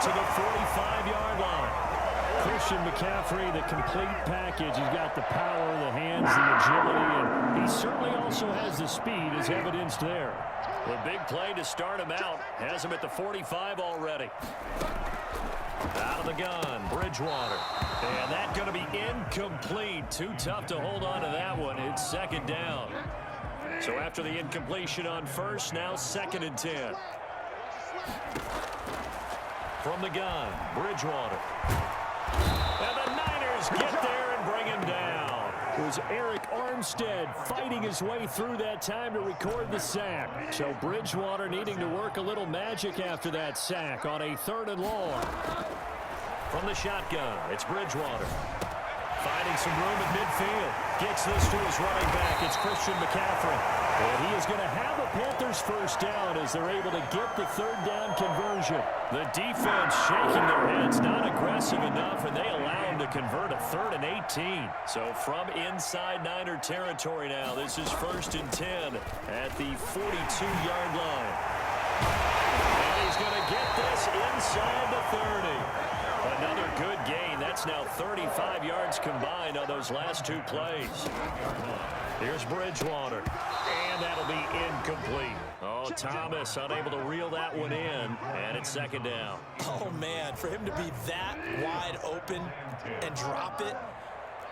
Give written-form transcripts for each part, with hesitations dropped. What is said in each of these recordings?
to the 45-yard line. Christian McCaffrey, the complete package. He's got the power, the hands, the agility, and he certainly also has the speed as evidenced there. The big play to start him out has him at the 45 already. Out of the gun, Bridgewater. And that's going to be incomplete. Too tough to hold on to that one. It's second down. So after the incompletion on first, now 2nd and 10. From the gun, Bridgewater. And the Niners get there and bring him down. It was Eric Armstead fighting his way through that time to record the sack. So Bridgewater needing to work a little magic after that sack on a 3rd and long. From the shotgun, it's Bridgewater. Finding some room at midfield. Gets this to his running back. It's Christian McCaffrey. And he is going to have a Panthers first down as they're able to get the 3rd down conversion. The defense shaking their heads, not aggressive enough, and they allow him to convert a 3rd and 18. So from inside Niner territory now, this is 1st and 10 at the 42-yard line. And he's going to get this inside the 30. Another good gain. That's now 35 yards combined on those last 2 plays. Here's Bridgewater. And that'll be incomplete. Oh, Thomas unable to reel that one in. And it's 2nd down. Oh, man, for him to be that wide open and drop it,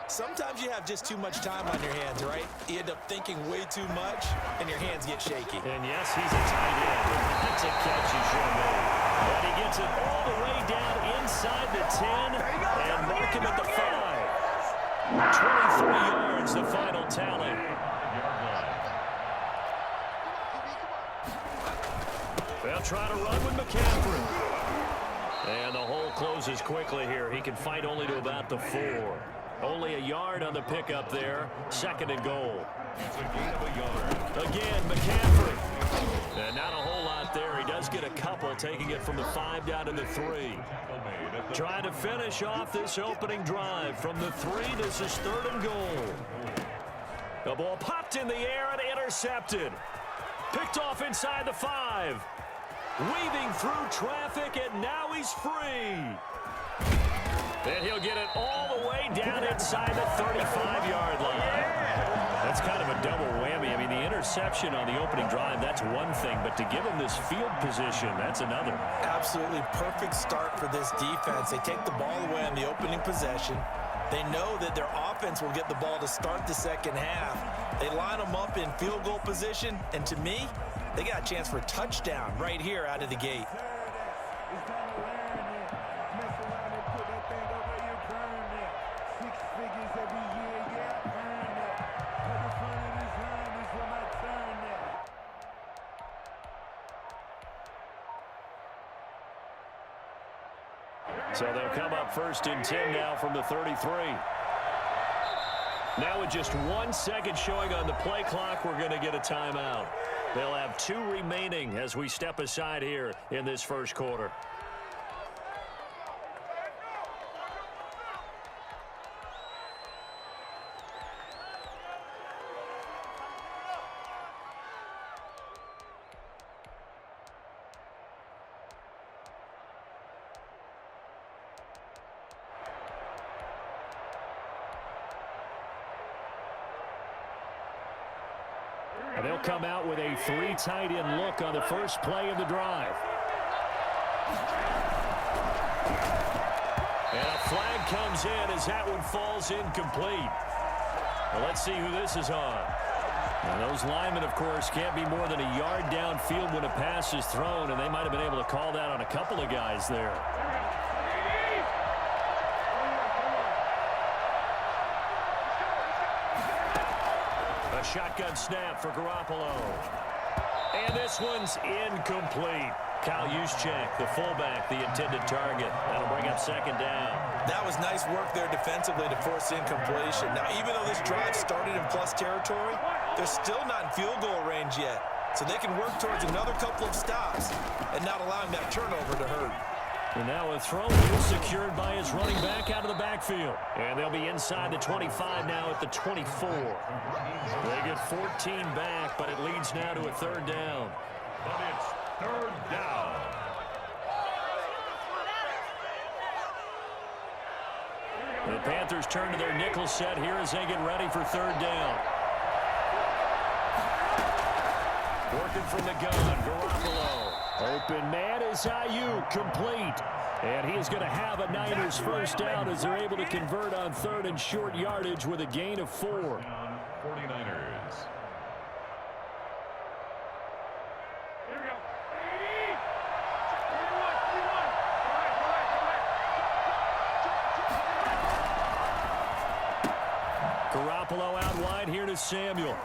sometimes you have just too much time on your hands, right? You end up thinking way too much, and your hands get shaky. And yes, he's a tight end. That's a catch he should have made. But he gets it all the way down inside the 10 and mark him at the 5. 23 yards, the final tally. They'll try to run with McCaffrey. And the hole closes quickly here. He can fight only to about the 4. Only a yard on the pickup there. 2nd and goal. Again, McCaffrey. And not a whole lot there. He does get a couple, taking it from the 5 down to the 3. Trying to finish off this opening drive from the 3. This is 3rd and goal. The ball popped in the air and intercepted. Picked off inside the 5. Weaving through traffic, and now he's free. And he'll get it all the way down inside the 35-yard line. That's kind of a double whammy. I mean, the interception on the opening drive, that's one thing, but to give him this field position, that's another. Absolutely perfect start for this defense. They take the ball away on the opening possession. They know that their offense will get the ball to start the second half. They line them up in field goal position, and to me, they got a chance for a touchdown right here out of the gate. So they'll come up 1st and 10 now from the 33. Now with just 1 second showing on the play clock, we're going to get a timeout. They'll have 2 remaining as we step aside here in this first quarter. And they'll come out with a 3 tight end look on the first play of the drive. And a flag comes in as that one falls incomplete. Well, let's see who this is on. And those linemen, of course, can't be more than a yard downfield when a pass is thrown, and they might have been able to call that on a couple of guys there. A shotgun snap for Garoppolo. And this one's incomplete. Kyle Juszczyk, the fullback, the intended target. That'll bring up 2nd down. That was nice work there defensively to force incompletion. Now, even though this drive started in plus territory, they're still not in field goal range yet. So they can work towards another couple of stops and not allowing that turnover to hurt. And now a throw is secured by his running back out of the backfield. And they'll be inside the 25 now at the 24. They get 14 back, but it leads now to a 3rd down. But it's 3rd down. The Panthers turn to their nickel set here as they get ready for third down. Working from the gun, Garoppolo. Open man is Ayuk, complete. And he is going to have a Niners first down as they're able to convert on third and short yardage with a gain of 4. 49ers. Garoppolo out wide here to Samuel.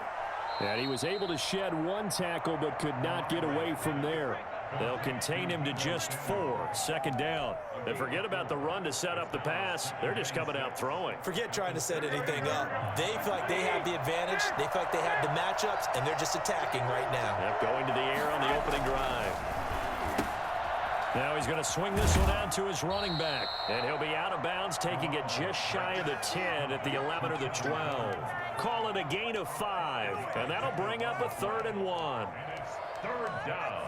And he was able to shed one tackle but could not get away from there. They'll contain him to just 4. Second down. And forget about the run to set up the pass. They're just coming out throwing. Forget trying to set anything up. They feel like they have the advantage. They feel like they have the matchups, and they're just attacking right now. Yep, going to the air on the opening drive. Now he's going to swing this one out to his running back. And he'll be out of bounds, taking it just shy of the 10 at the 11 or the 12. Call it a gain of 5. And that'll bring up a 3rd and 1. Third down.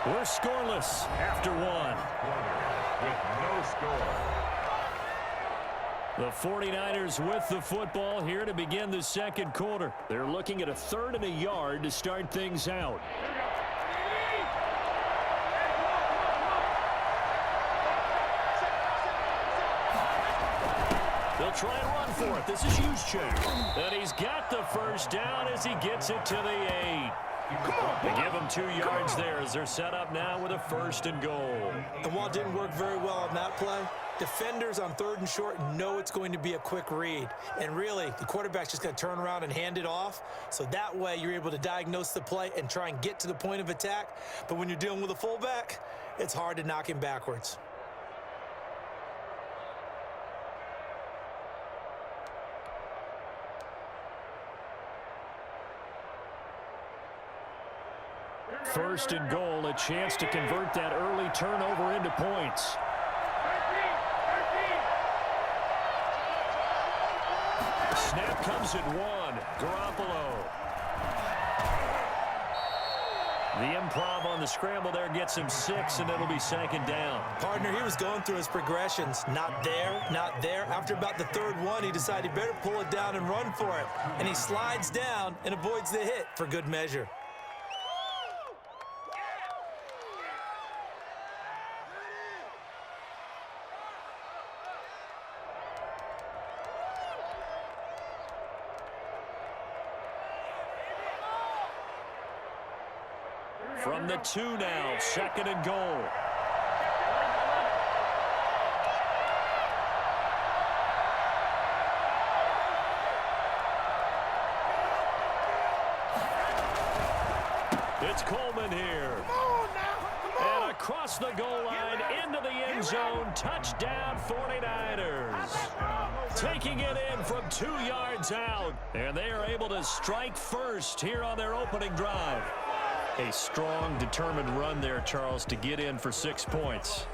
We're scoreless after 1. With no score. The 49ers with the football here to begin the second quarter. They're looking at a 3rd and a yard to start things out. They'll try and run for it. This is Juszczyk. And he's got the first down as he gets it to the 8. They give him 2 yards there as they're set up now with a 1st and goal. And while it didn't work very well on that play, defenders on 3rd and short know it's going to be a quick read. And really, the quarterback's just going to turn around and hand it off. So that way, you're able to diagnose the play and try and get to the point of attack. But when you're dealing with a fullback, it's hard to knock him backwards. First and goal, a chance to convert that early turnover into points. Snap comes at 1. Garoppolo. The improv on the scramble there gets him 6, and it'll be 2nd down. Partner, he was going through his progressions. Not there, not there. After about the 3rd one, he decided he better pull it down and run for it. And he slides down and avoids the hit for good measure. From the 2 now, 2nd and goal. It's Coleman here. And across the goal line, into the end zone, touchdown 49ers. Taking it in from 2 yards out, and they are able to strike first here on their opening drive. A strong, determined run there, Charles, to get in for 6 points.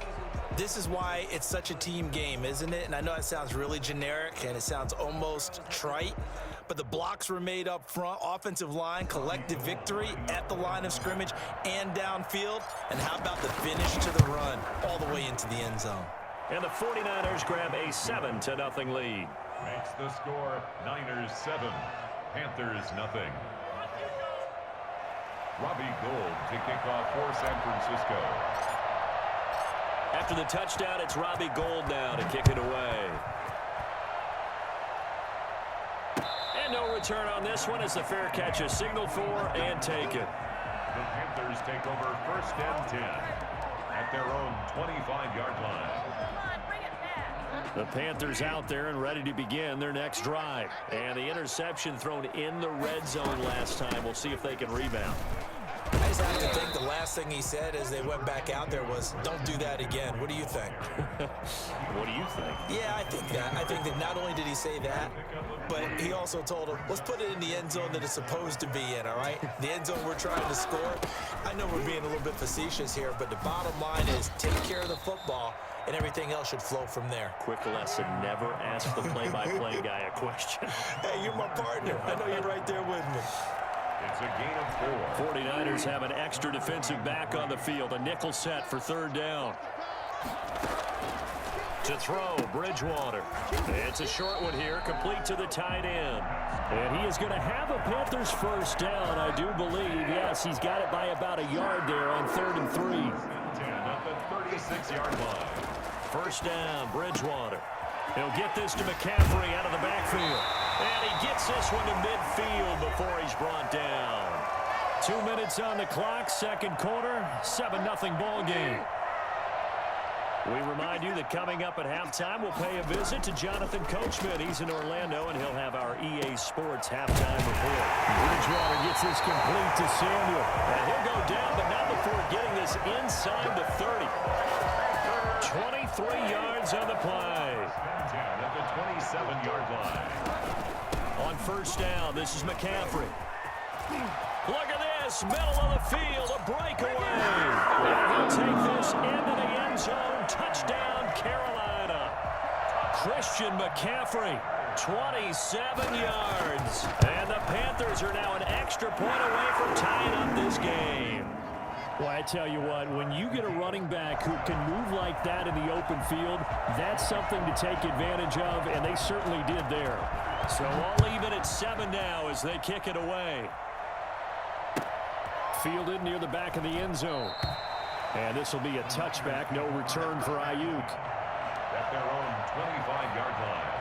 This is why it's such a team game, isn't it? And I know it sounds really generic and it sounds almost trite, but the blocks were made up front, offensive line, collective victory at the line of scrimmage and downfield. And how about the finish to the run all the way into the end zone? And the 49ers grab a 7-0 lead. Makes the score Niners 7, Panthers nothing. Robbie Gould to kick off for San Francisco. After the touchdown, it's Robbie Gould now to kick it away. And no return on this one as the fair catch is signaled for and taken. The Panthers take over 1st and 10 at their own 25-yard line. The Panthers out there and ready to begin their next drive. And the interception thrown in the red zone last time. We'll see if they can rebound. I just almost have to think the last thing he said as they went back out there was, don't do that again. What do you think? What do you think? Yeah, I think that. I think that not only did he say that, but he also told him, let's put it in the end zone that it's supposed to be in, all right? The end zone we're trying to score. I know we're being a little bit facetious here, but the bottom line is take care of the football, and everything else should flow from there. Quick lesson, never ask the play-by-play guy a question. Hey, you're my partner. I know you're right there with me. It's a gain of 4. 49ers have an extra defensive back on the field. A nickel set for third down. To throw, Bridgewater. It's a short one here, complete to the tight end. And he is going to have a Panthers first down, I do believe. Yes, he's got it by about a yard there on 3rd and 3. 10 at the 36-yard line. First down, Bridgewater. He'll get this to McCaffrey out of the backfield. And he gets this one to midfield before he's brought down. 2 minutes on the clock, second quarter, 7-0 ball game. We remind you that coming up at halftime, we'll pay a visit to Jonathan Coachman. He's in Orlando, and he'll have our EA Sports halftime report. Bridgewater gets this complete to Samuel. And he'll go down, but not before getting this inside the 30. 23 yards on the play. 10 at the 27-yard line. On first down, this is McCaffrey. Look at this, middle of the field, a breakaway. And he'll take this into the end zone. Touchdown, Carolina. Christian McCaffrey, 27 yards. And the Panthers are now an extra point away from tying up this game. Well, I tell you what, when you get a running back who can move like that in the open field, that's something to take advantage of, and they certainly did there. So all even at 7 now as they kick it away. Fielded near the back of the end zone. And this will be a touchback, no return for Ayuk. At their own 25-yard line.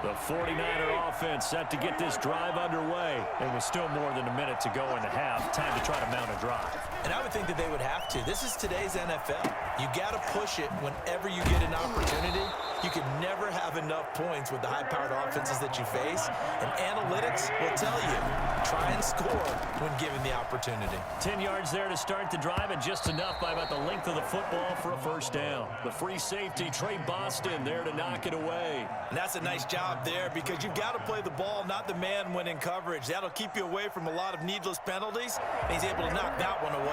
The 49er offense set to get this drive underway. There was still more than a minute to go in the half. Time to try to mount a drive. And I would think that they would have to. This is today's NFL. You got to push it whenever you get an opportunity. You can never have enough points with the high-powered offenses that you face. And analytics will tell you, try and score when given the opportunity. 10 yards there to start the drive, and just enough by about the length of the football for a first down. The free safety, Trey Boston, there to knock it away. And that's a nice job there because you've got to play the ball, not the man when in coverage. That'll keep you away from a lot of needless penalties, and he's able to knock that one away.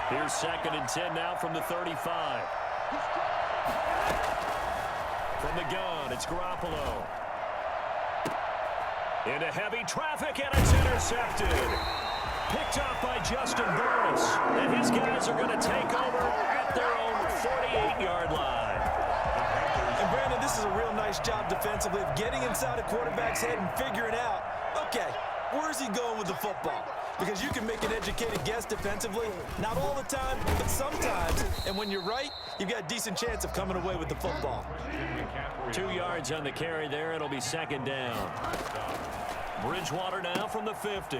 Here's 2nd and 10 now from the 35. From the gun, it's Garoppolo. Into heavy traffic, and it's intercepted. Picked off by Justin Burris. And his guys are going to take over at their own 48-yard line. And Brandon, this is a real nice job defensively of getting inside a quarterback's head and figuring out, okay, where's he going with the football? Because you can make an educated guess defensively, not all the time, but sometimes. And when you're right, you've got a decent chance of coming away with the football. 2 yards on the carry there. It'll be 2nd down. Bridgewater now from the 50.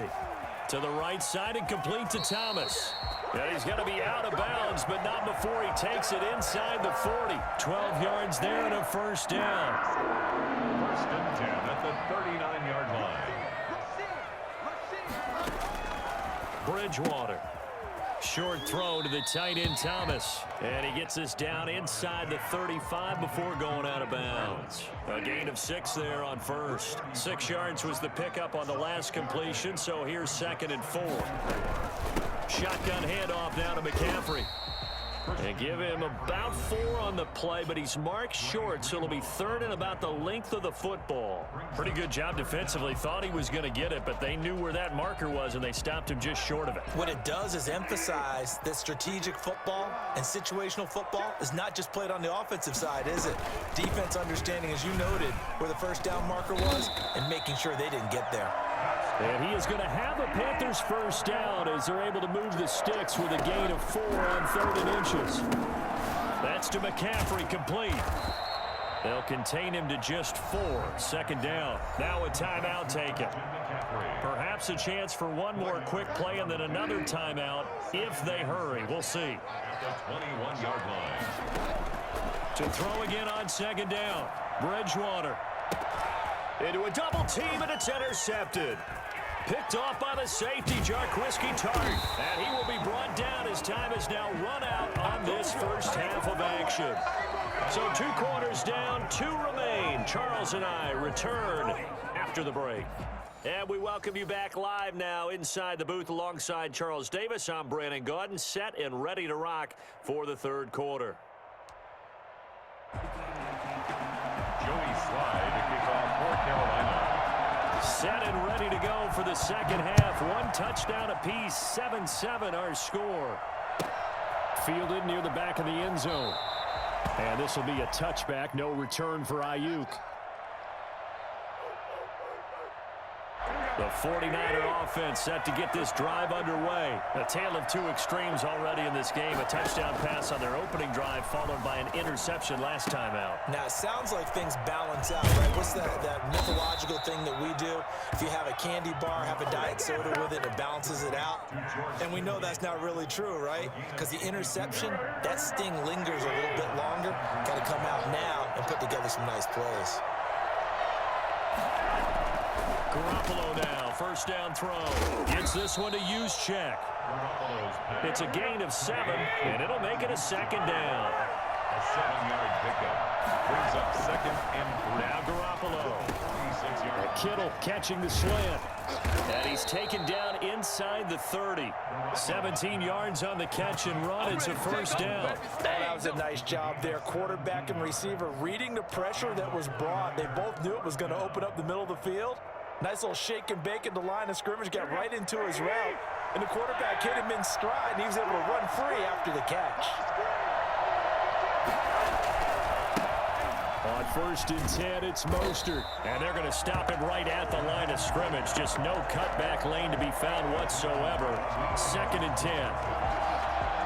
To the right side and complete to Thomas. And he's going to be out of bounds, but not before he takes it inside the 40. 12 yards there and a first down. 1st and 10 at the 39-yard line. Bridgewater. Short throw to the tight end Thomas. And he gets this down inside the 35 before going out of bounds. A gain of 6 there on first. 6 yards was the pickup on the last completion, so here's 2nd and 4. Shotgun handoff now to McCaffrey. And give him about 4 on the play, but he's marked short, so it'll be 3rd and about the length of the football. Pretty good job defensively. Thought he was going to get it, but they knew where that marker was, and they stopped him just short of it. What it does is emphasize that strategic football and situational football is not just played on the offensive side, is it? Defense understanding, as you noted, where the first down marker was and making sure they didn't get there. And he is going to have a Panthers first down as they're able to move the sticks with a gain of 4 on 3rd and inches. That's to McCaffrey, complete. They'll contain him to just 4. 2nd down. Now a timeout taken. Perhaps a chance for one more quick play and then another timeout if they hurry. We'll see. At the 21-yard line. To throw again on 2nd down. Bridgewater. Into a double team, and it's intercepted. Picked off by the safety, Jarquiski Tart. And he will be brought down as time has now run out on this first half of action. So 2 quarters down, 2 remain. Charles and I return after the break. And we welcome you back live now inside the booth alongside Charles Davis. I'm Brandon Gaudin, set and ready to rock for the third quarter. Joey Slye to kick off for Carolina. Set and ready to go for the second half. 1 touchdown apiece, 7-7 our score. Fielded near the back of the end zone. And this will be a touchback, no return for Ayuk. The 49er offense set to get this drive underway. A tale of 2 extremes already in this game. A touchdown pass on their opening drive followed by an interception last time out. Now, it sounds like things balance out, right? What's that mythological thing that we do? If you have a candy bar, have a diet soda with it, it balances it out. And we know that's not really true, right? Because the interception, that sting lingers a little bit longer. Got to come out now and put together some nice plays. Garoppolo now, first down throw. Gets this one to Juszczyk. It's a gain of 7, and it'll make it a second down. A 7-yard pickup. Brings up 2nd and 3. Now Garoppolo. 26-yard. Kittle catching the slant. And he's taken down inside the 30. 17 yards on the catch and run. It's a first down. Oh, that was a nice job there. Quarterback and receiver reading the pressure that was brought. They both knew it was going to open up the middle of the field. Nice little shake and bake at the line of scrimmage. Got right into his route. And the quarterback hit him in stride, and he was able to run free after the catch. On 1st and 10, it's Mostert. And they're going to stop him right at the line of scrimmage. Just no cutback lane to be found whatsoever. 2nd and 10.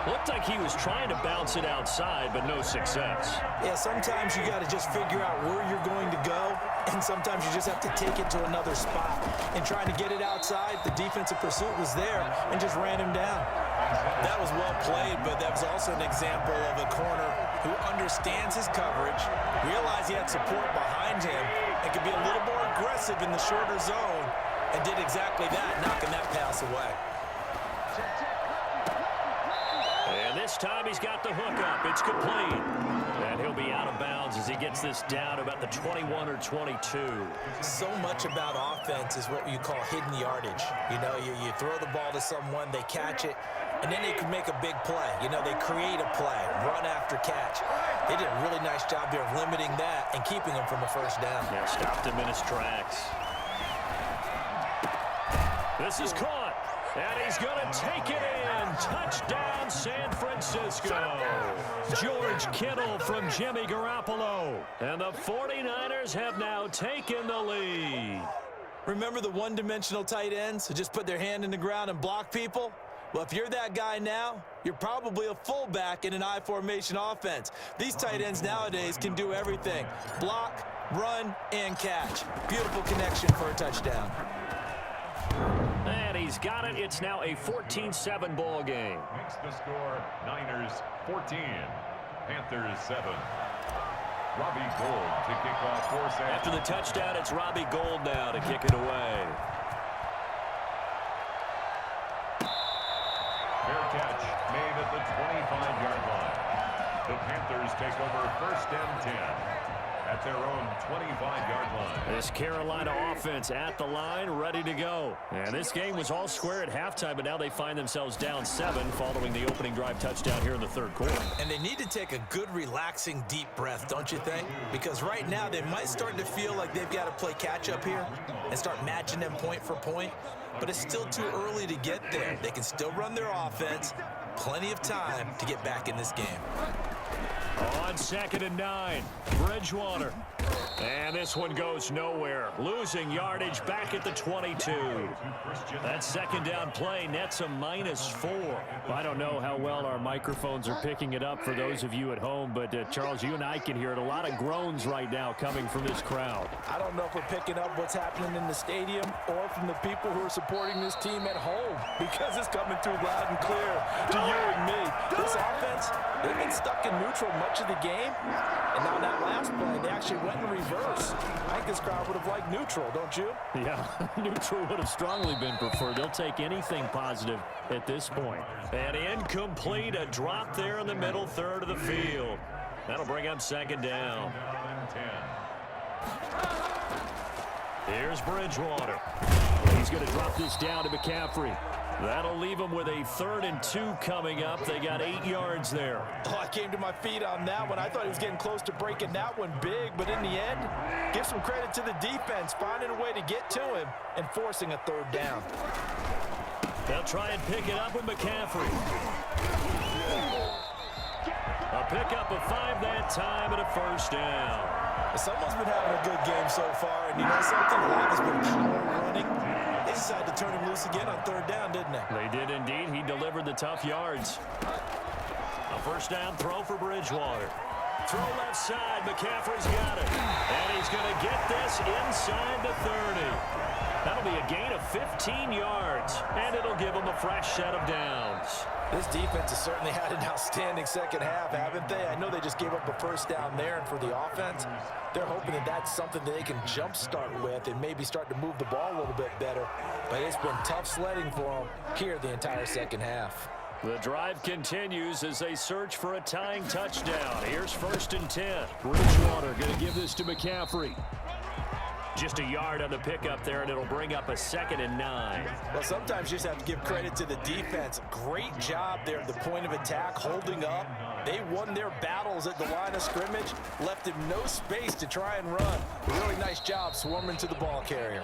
Looked like he was trying to bounce it outside, but no success. Yeah, sometimes you got to just figure out where you're going to go, and sometimes you just have to take it to another spot. And trying to get it outside, the defensive pursuit was there and just ran him down. That was well played, but that was also an example of a corner who understands his coverage, realized he had support behind him, and could be a little more aggressive in the shorter zone, and did exactly that, knocking that pass away. And this time he's got the hook up. It's complete. And he'll be out of bounds as he gets this down about the 21 or 22. So much about offense is what you call hidden yardage. You know, you throw the ball to someone, they catch it, and then they can make a big play. You know, they create a play, run after catch. They did a really nice job there of limiting that and keeping him from a first down. Yeah, stopped him in his tracks. This is caught. And he's going to take it in. Touchdown, San Francisco. George Kittle from Jimmy Garoppolo. And the 49ers have now taken the lead. Remember the one-dimensional tight ends who just put their hand in the ground and block people? Well, if you're that guy now, you're probably a fullback in an I formation offense. These tight ends nowadays can do everything. Block, run, and catch. Beautiful connection for a touchdown. And he's got it. It's now a 14-7 ball game. Makes the score Niners 14, Panthers 7. Robbie Gould to kick off for San. After the touchdown, it's Robbie Gould now to kick it away. Fair catch made at the 25-yard line. The Panthers take over 1st and 10 at their own 25-yard line. This Carolina offense at the line, ready to go. And this game was all square at halftime, but now they find themselves down 7 following the opening drive touchdown here in the third quarter. And they need to take a good, relaxing, deep breath, don't you think? Because right now they might start to feel like they've got to play catch-up here and start matching them point for point. But it's still too early to get there. They can still run their offense. Plenty of time to get back in this game. On 2nd and 9, Bridgewater. And this one goes nowhere. Losing yardage back at the 22. That second down play nets a -4. I don't know how well our microphones are picking it up for those of you at home, but Charles, you and I can hear it. A lot of groans right now coming from this crowd. I don't know if we're picking up what's happening in the stadium or from the people who are supporting this team at home, because it's coming through loud and clear to you and me. This offense, They've been stuck in neutral much of the game, and now that last play, they actually went in reverse. I think this crowd would have liked neutral, don't you? Yeah, neutral would have strongly been preferred. They'll take anything positive at this point. And incomplete, a drop there in the middle third of the field. That'll bring up second down. Here's Bridgewater. He's going to drop this down to McCaffrey. That'll leave them with a 3rd and 2 coming up. They got 8 yards there. Oh, I came to my feet on that one. I thought he was getting close to breaking that one big, but in the end, give some credit to the defense, finding a way to get to him and forcing a 3rd down. They'll try and pick it up with McCaffrey. A pickup of 5 that time and a 1st down. Someone's been having a good game so far, and you know something? A lot has been power running. They decided to turn him loose again on 3rd down, didn't they? They did indeed. He delivered the tough yards. A 1st down throw for Bridgewater. Throw left side. McCaffrey's got it. And he's going to get this inside the 30. That'll be a gain of 15 yards, and it'll give them a fresh set of downs. This defense has certainly had an outstanding second half, haven't they? I know they just gave up a 1st down there, and for the offense, they're hoping that that's something that they can jumpstart with and maybe start to move the ball a little bit better. But it's been tough sledding for them here the entire second half. The drive continues as they search for a tying touchdown. Here's 1st and 10. Bridgewater going to give this to McCaffrey. Just a yard on the pickup there, and it'll bring up a 2nd and 9. Well, sometimes you just have to give credit to the defense. Great job there at the point of attack, holding up. They won their battles at the line of scrimmage, left him no space to try and run. Really nice job swarming to the ball carrier.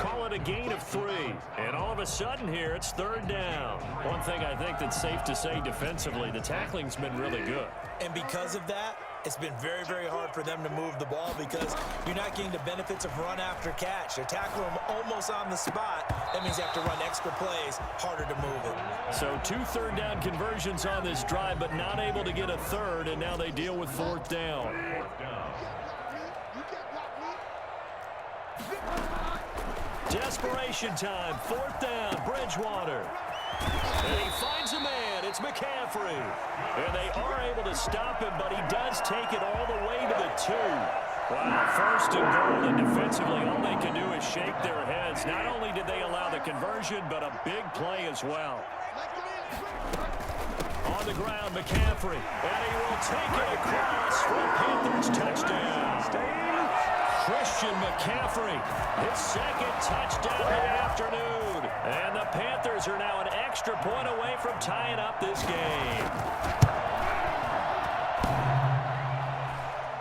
Call it a gain of 3, and all of a sudden here, it's 3rd down. One thing I think that's safe to say defensively, the tackling's been really good. And because of that, it's been very, very hard for them to move the ball because you're not getting the benefits of run after catch. They're tackling them almost on the spot. That means they have to run extra plays, harder to move it. So 2 3rd down conversions on this drive, but not able to get a 3rd, and now they deal with 4th down. Desperation time, 4th down, Bridgewater. And he finds a man. It's McCaffrey. And they are able to stop him, but he does take it all the way to the 2. Wow, 1st and goal, and defensively all they can do is shake their heads. Not only did they allow the conversion, but a big play as well. On the ground, McCaffrey. And he will take it across for a Panthers touchdown. Christian McCaffrey, his 2nd touchdown of the afternoon. And the Panthers are now an extra point away from tying up this game.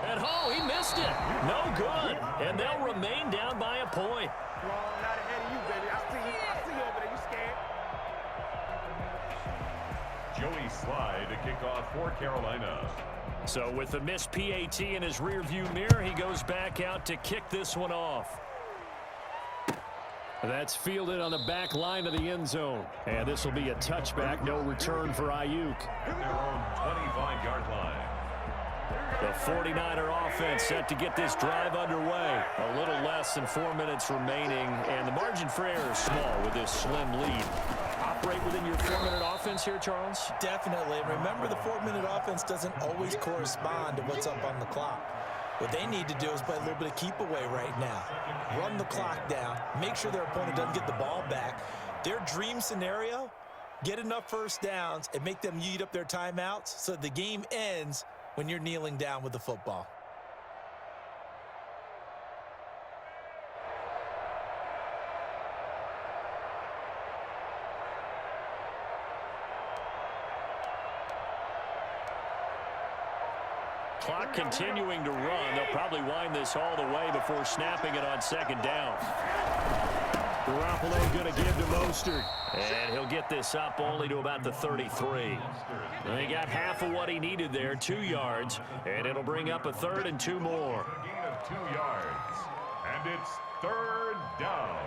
And oh, he missed it. No good. And they'll remain down by a point. Not ahead of you, baby. I see you over there. You scared? Joey Slye to kick off for Carolina. So with the missed PAT in his rearview mirror, he goes back out to kick this one off. That's fielded on the back line of the end zone. And this will be a touchback, no return for Ayuk. At their own 25-yard line. The 49er offense set to get this drive underway. A little less than 4 minutes remaining, and the margin for error is small with this slim lead. Operate within your 4-minute offense here, Charles? Definitely. And remember, the 4-minute offense doesn't always correspond to what's up on the clock. What they need to do is play a little bit of keep away right now. Run the clock down. Make sure their opponent doesn't get the ball back. Their dream scenario, get enough 1st downs and make them eat up their timeouts so the game ends when you're kneeling down with the football. Clock continuing to run. They'll probably wind this all the way before snapping it on 2nd down. Garoppolo going to give to Mostert. And he'll get this up only to about the 33. And he got half of what he needed there, 2 yards. And it'll bring up a 3rd and 2 more. A gain of 2 yards. And it's 3rd down.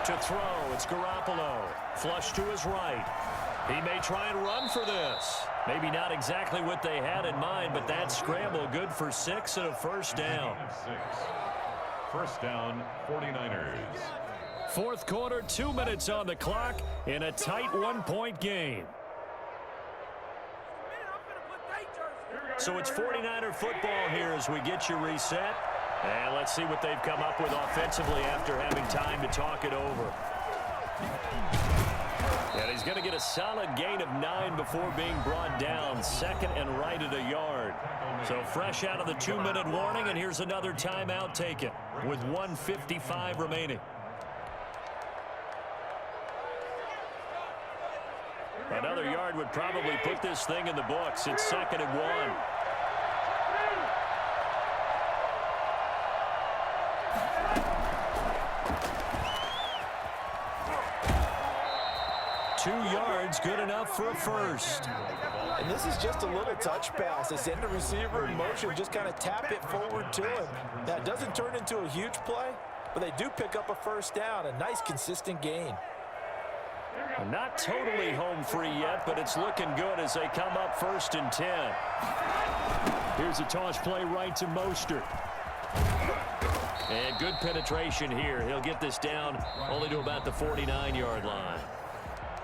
To throw, it's Garoppolo. Flush to his right. He may try and run for this. Maybe not exactly what they had in mind, but that scramble good for 6 and a first down. First down, 49ers. Fourth quarter, 2 minutes on the clock in a tight 1-point game. So it's 49er football here as we get you reset. And let's see what they've come up with offensively after having time to talk it over. And he's going to get a solid gain of 9 before being brought down. Second and right at a yard. So fresh out of the 2-minute warning, and here's another timeout taken with 1:55 remaining. Another yard would probably put this thing in the books. It's 2nd and 1. Two yards, good enough for a first. And this is just a little touch pass. They send the receiver in motion, just kind of tap it forward to him. Now, it doesn't turn into a huge play, but they do pick up a first down. A nice, consistent gain. Not totally home free yet, but it's looking good as they come up 1st and 10. Here's a toss play right to Mostert. And good penetration here. He'll get this down only to about the 49-yard line.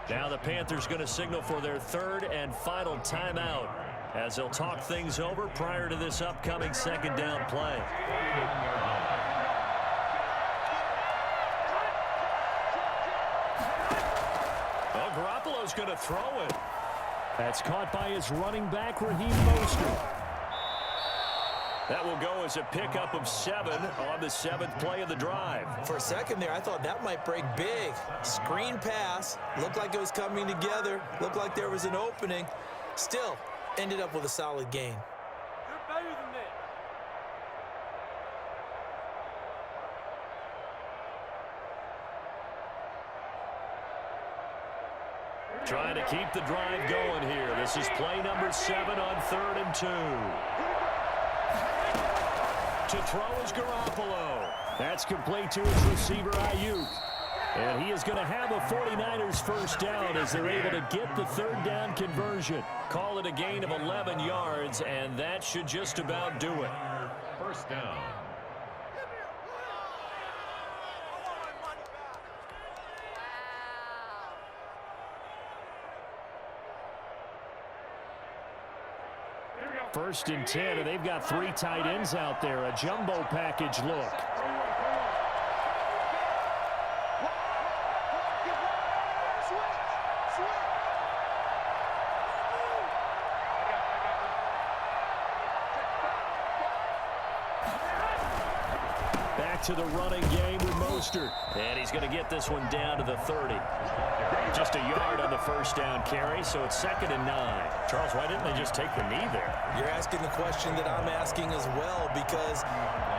Now the Panthers going to signal for their 3rd and final timeout as they'll talk things over prior to this upcoming 2nd down play. Well, Garoppolo's going to throw it. That's caught by his running back, Raheem Mostert. That will go as a pickup of 7 on the 7th play of the drive. For a second there, I thought that might break big. Screen pass. Looked like it was coming together. Looked like there was an opening. Still, ended up with a solid gain. You're better than that. Trying to keep the drive going here. This is play number 7 on 3rd and 2. To throw is Garoppolo. That's complete to his receiver, Ayuk. And he is going to have a 49ers first down as they're able to get the 3rd down conversion. Call it a gain of 11 yards, and that should just about do it. First down. First and 10, and they've got 3 tight ends out there. A jumbo package look. Back to the running game with Mostert. And he's going to get this one down to the 30. Just a yard on the first down carry, so it's 2nd and 9. Charles, why didn't they just take the knee there? You're asking the question that I'm asking as well, because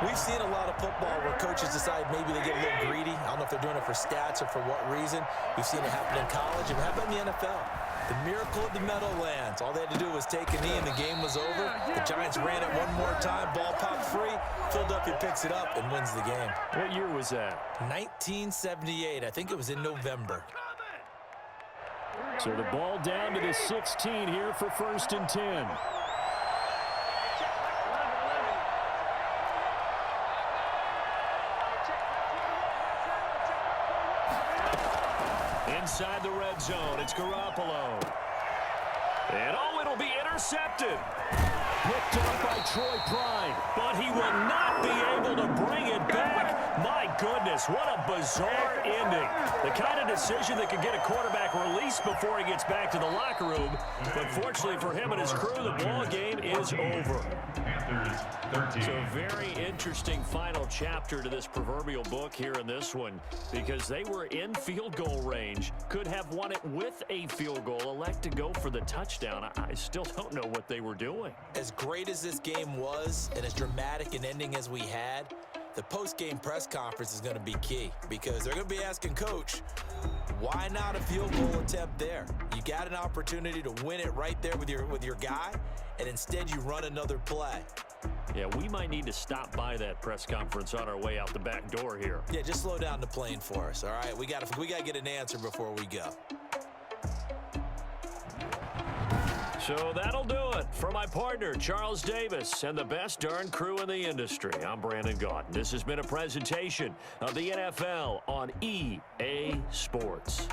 we've seen a lot of football where coaches decide maybe they get a little greedy. I don't know if they're doing it for stats or for what reason. We've seen it happen in college, and how about in the NFL? The miracle of the Meadowlands. All they had to do was take a knee, and the game was over. The Giants ran it one more time. Ball popped free. Philadelphia picks it up and wins the game. What year was that? 1978. I think it was in November. So the ball down to the 16 here for 1st and 10. Inside the red zone, it's Garoppolo. And it'll be intercepted. Picked up by Troy Pride, but he will not be able to bring it back. My goodness, what a bizarre ending. The kind of decision that could get a quarterback released before he gets back to the locker room. But fortunately for him and his crew, the ball game is over. Panthers 13. So a very interesting final chapter to this proverbial book here in this one, because they were in field goal range, could have won it with a field goal, elect to go for the touchdown. I still don't know what they were doing. As great as this game was and as dramatic an ending as we had, the post-game press conference is going to be key, because they're going to be asking Coach, why not a field goal attempt there? You got an opportunity to win it right there with your guy, and instead you run another play. Yeah, we might need to stop by that press conference on our way out the back door here. Yeah, just slow down the plane for us, all right? We got to get an answer before we go. So that'll do it. For my partner, Charles Davis, and the best darn crew in the industry, I'm Brandon Gaudin. This has been a presentation of the NFL on EA Sports.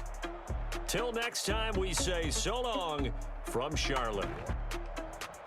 Till next time, we say so long from Charlotte.